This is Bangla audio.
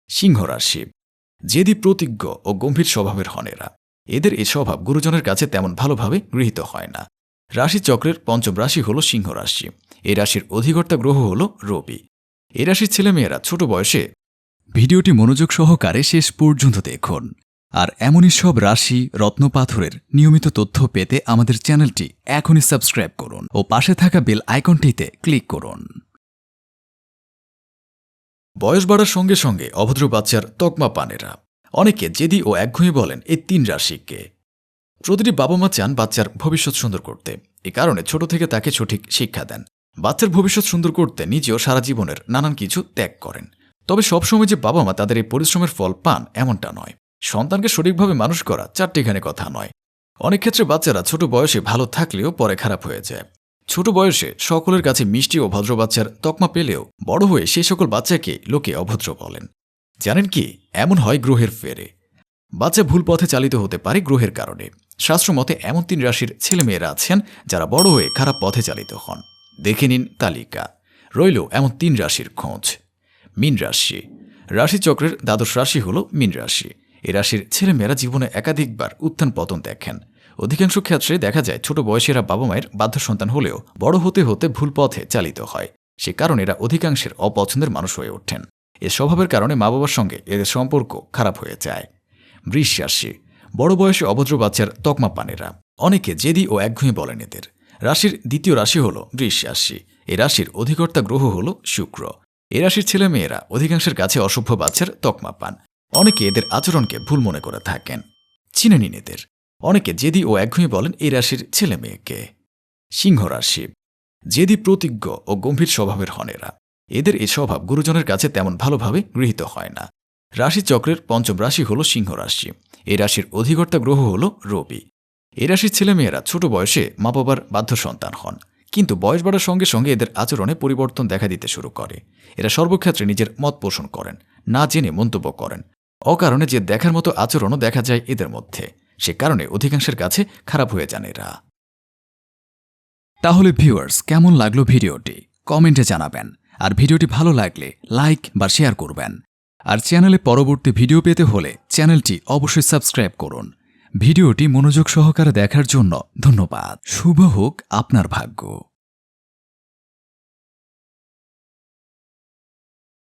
সিংহ রাশি। জেদি, প্রতিজ্ঞ ও গম্ভীর স্বভাবের হন এরা। এদের এই স্বভাব গুরুজনের কাছে তেমন ভালোভাবে গৃহীত হয় না। রাশিচক্রের পঞ্চম রাশি হল সিংহ রাশি। এই রাশির অধিকর্তা গ্রহ হল রবি। এই রাশির ছেলেমেয়েরা ছোট বয়সে। ভিডিওটি মনোযোগ সহকারে শেষ পর্যন্ত দেখুন। আর এমনই সব রাশি রত্নপাথরের নিয়মিত তথ্য পেতে আমাদের চ্যানেলটি এখনই সাবস্ক্রাইব করুন ও পাশে থাকা বেল আইকনটিতে ক্লিক করুন। বয়স বাড়ার সঙ্গে সঙ্গে অভদ্র বাচ্চার তকমা পান এরা। অনেকে জেদি ও একঘেয়ে বলেন এই তিন রাশিকে। প্রতিটি বাবা মা চান বাচ্চার ভবিষ্যৎ সুন্দর করতে। এ কারণে ছোট থেকে তাকে সঠিক শিক্ষা দেন। বাচ্চার ভবিষ্যৎ সুন্দর করতে নিজেও সারা জীবনের নানান কিছু ত্যাগ করেন। তবে সবসময় যে বাবা মা তাদের এই পরিশ্রমের ফল পান এমনটা নয়। সন্তানকে সঠিকভাবে মানুষ করা চারটিখানি কথা নয়। অনেক ক্ষেত্রে বাচ্চারা ছোট বয়সে ভালো থাকলেও পরে খারাপ হয়ে যায়। ছোট বয়সে সকলের কাছে মিষ্টি ও ভদ্র বাচ্চার তকমা পেলেও বড় হয়ে সেই সকল বাচ্চাকে লোকে অভদ্র বলেন। জানেন কি, এমন হয় গ্রহের ফেরে। বাচ্চা ভুল পথে চালিত হতে পারে গ্রহের কারণে। শাস্ত্রমতে এমন তিন রাশির ছেলেমেয়েরা আছেন যারা বড় হয়ে খারাপ পথে চালিত হন। দেখে নিন তালিকা। রইল এমন তিন রাশির খোঁজ। মীন রাশি। রাশিচক্রের দ্বাদশ রাশি হল মীন রাশি। এ রাশির ছেলেমেয়েরা জীবনে একাধিকবার উত্থান পতন দেখেন। অধিকাংশ ক্ষেত্রে দেখা যায় ছোট বয়সেরা বাবা মায়ের বাধ্য সন্তান হলেও বড় হতে হতে ভুল পথে চালিত হয়। সে কারণে এরা অধিকাংশের অপছন্দের মানুষ হয়ে ওঠেন। এ স্বভাবের কারণে মা বাবার সঙ্গে এদের সম্পর্ক খারাপ হয়ে যায়। বৃষ রাশি। বড় বয়সে অভদ্র বাচ্চার তকমা পান এরা। অনেকে জেদি ও একঘেয়ে বলেন এদের। রাশির দ্বিতীয় রাশি হল বৃষ রাশি। এ রাশির অধিকর্তা গ্রহ হল শুক্র। এ রাশির ছেলেমেয়েরা অধিকাংশের কাছে অসভ্য বাচ্চার তকমা পান। অনেকে এদের আচরণকে ভুল মনে করে থাকেন। চিনে নিন এদের। অনেকে জেদি ও একঘেয়ে বলেন এই রাশির ছেলে মেয়েকে। সিংহ রাশি। জেদি, প্রতিজ্ঞ ও গম্ভীর স্বভাবের হন এরা। এদের এই স্বভাব গুরুজনের কাছে তেমন ভালোভাবে গৃহীত হয় না। রাশিচক্রের পঞ্চম রাশি হল সিংহ রাশি। এই রাশির অধিকর্তা গ্রহ হল রবি। এই রাশির ছেলেমেয়েরা ছোট বয়সে মা বাবার বাধ্য সন্তান হন। কিন্তু বয়স বাড়ার সঙ্গে সঙ্গে এদের আচরণে পরিবর্তন দেখা দিতে শুরু করে। এরা সর্বক্ষেত্রে নিজের মত পোষণ করেন, না জেনে মন্তব্য করেন। অকারণে যে দেখার মতো আচরণও দেখা যায় এদের মধ্যে। সে কারণে অধিকাংশের কাছে খারাপ হয়ে যান এরা। তাহলে ভিউয়ার্স, কেমন লাগলো ভিডিওটি কমেন্টে জানাবেন। আর ভিডিওটি ভালো লাগলে লাইক বা শেয়ার করবেন। আর চ্যানেলে পরবর্তী ভিডিও পেতে হলে চ্যানেলটি অবশ্যই সাবস্ক্রাইব করুন। ভিডিওটি মনোযোগ সহকারে দেখার জন্য ধন্যবাদ। শুভ হোক আপনার ভাগ্য।